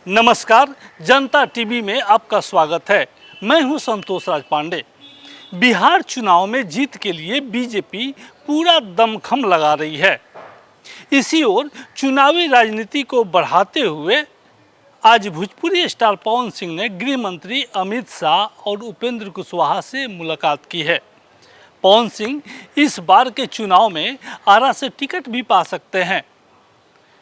नमस्कार, जनता टीवी में आपका स्वागत है। मैं हूं संतोष राज पांडे। बिहार चुनाव में जीत के लिए बीजेपी पूरा दमखम लगा रही है। इसी ओर चुनावी राजनीति को बढ़ाते हुए आज भोजपुरी स्टार पवन सिंह ने गृह मंत्री अमित शाह और उपेंद्र कुशवाहा से मुलाकात की है। पवन सिंह इस बार के चुनाव में आरा से टिकट भी पा सकते हैं।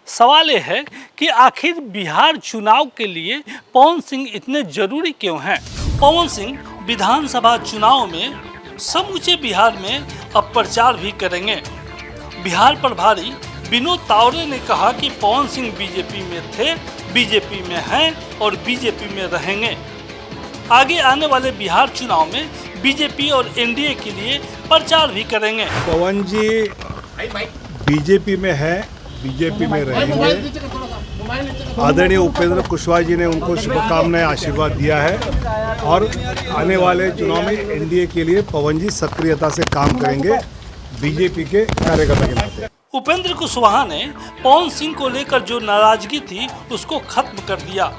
सवाल यह है कि आखिर बिहार चुनाव के लिए पवन सिंह इतने जरूरी क्यों हैं? पवन सिंह विधानसभा चुनाव में समूचे बिहार में अब प्रचार भी करेंगे। बिहार प्रभारी विनोद तावरे ने कहा कि पवन सिंह बीजेपी में थे, बीजेपी में हैं और बीजेपी में रहेंगे। आगे आने वाले बिहार चुनाव में बीजेपी और एनडीए के लिए प्रचार भी करेंगे। पवन जी बीजेपी में है, बीजेपी में रहेंगे। आदरणीय उपेंद्र कुशवाहा जी ने उनको शुभकामनाएं आशीर्वाद दिया है और आने वाले चुनाव में एनडीए के लिए पवन जी सक्रियता से काम करेंगे बीजेपी के कार्यकर्ता के नाते। उपेंद्र कुशवाहा ने पवन सिंह को लेकर जो नाराजगी थी उसको खत्म कर दिया।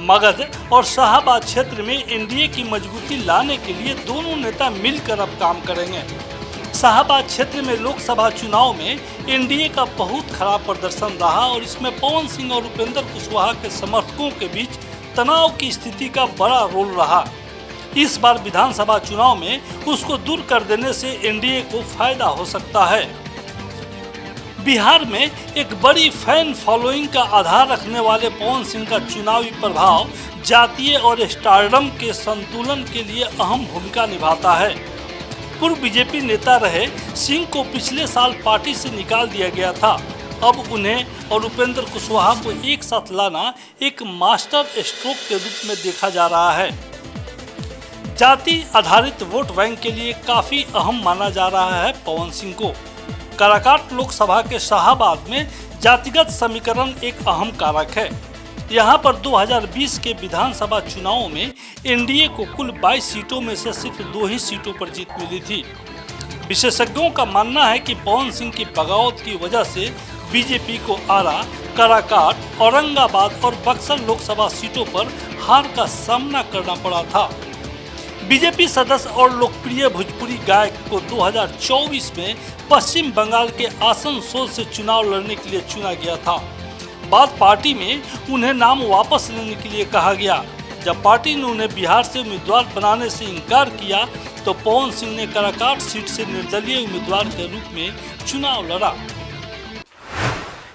मगध और शाहबाद क्षेत्र में एनडीए की मजबूती लाने के लिए दोनों नेता मिलकर अब काम करेंगे। शाहबाद क्षेत्र में लोकसभा चुनाव में एनडीए का बहुत खराब प्रदर्शन रहा और इसमें पवन सिंह और उपेंद्र कुशवाहा के समर्थकों के बीच तनाव की स्थिति का बड़ा रोल रहा। इस बार विधानसभा चुनाव में उसको दूर कर देने से एनडीए को फायदा हो सकता है। बिहार में एक बड़ी फैन फॉलोइंग का आधार रखने वाले पवन सिंह का चुनावी प्रभाव जातीय और स्टारडम के संतुलन के लिए अहम भूमिका निभाता है। पूर्व बीजेपी नेता रहे सिंह को पिछले साल पार्टी से निकाल दिया गया था। अब उन्हें और उपेंद्र कुशवाहा को एक साथ लाना एक मास्टर स्ट्रोक के रूप में देखा जा रहा है। जाति आधारित वोट बैंक के लिए काफी अहम माना जा रहा है पवन सिंह को। काराकाट लोकसभा के शाहबाद में जातिगत समीकरण एक अहम कारक है। यहाँ पर 2020 के विधानसभा चुनावों में एनडीए को कुल 22 सीटों में से सिर्फ 2 ही सीटों पर जीत मिली थी। विशेषज्ञों का मानना है कि पवन सिंह की बगावत की वजह से बीजेपी को आरा, काराकाट, औरंगाबाद और बक्सर लोकसभा सीटों पर हार का सामना करना पड़ा था। बीजेपी सदस्य और लोकप्रिय भोजपुरी गायक को 2024 में पश्चिम बंगाल के आसनसोल से चुनाव लड़ने के लिए चुना गया था। बाद पार्टी में उन्हें नाम वापस लेने के लिए कहा गया। जब पार्टी ने उन्हें बिहार से उम्मीदवार बनाने से इनकार किया तो पवन सिंह ने काराकाट सीट से निर्दलीय उम्मीदवार के रूप में चुनाव लड़ा।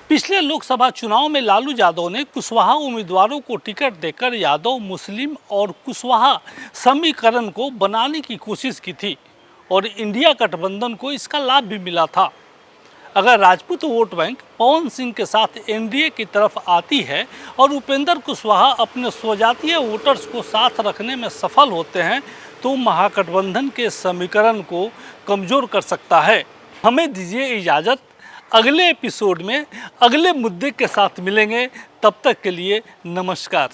पिछले लोकसभा चुनाव में लालू यादव ने कुशवाहा उम्मीदवारों को टिकट देकर यादव, मुस्लिम और कुशवाहा समीकरण को बनाने की कोशिश की थी और इंडिया गठबंधन को इसका लाभ भी मिला था। अगर राजपूत वोट बैंक पवन सिंह के साथ एनडीए की तरफ आती है और उपेंद्र कुशवाहा अपने स्वजातीय वोटर्स को साथ रखने में सफल होते हैं तो महागठबंधन के समीकरण को कमज़ोर कर सकता है। हमें दीजिए इजाज़त, अगले एपिसोड में अगले मुद्दे के साथ मिलेंगे। तब तक के लिए नमस्कार।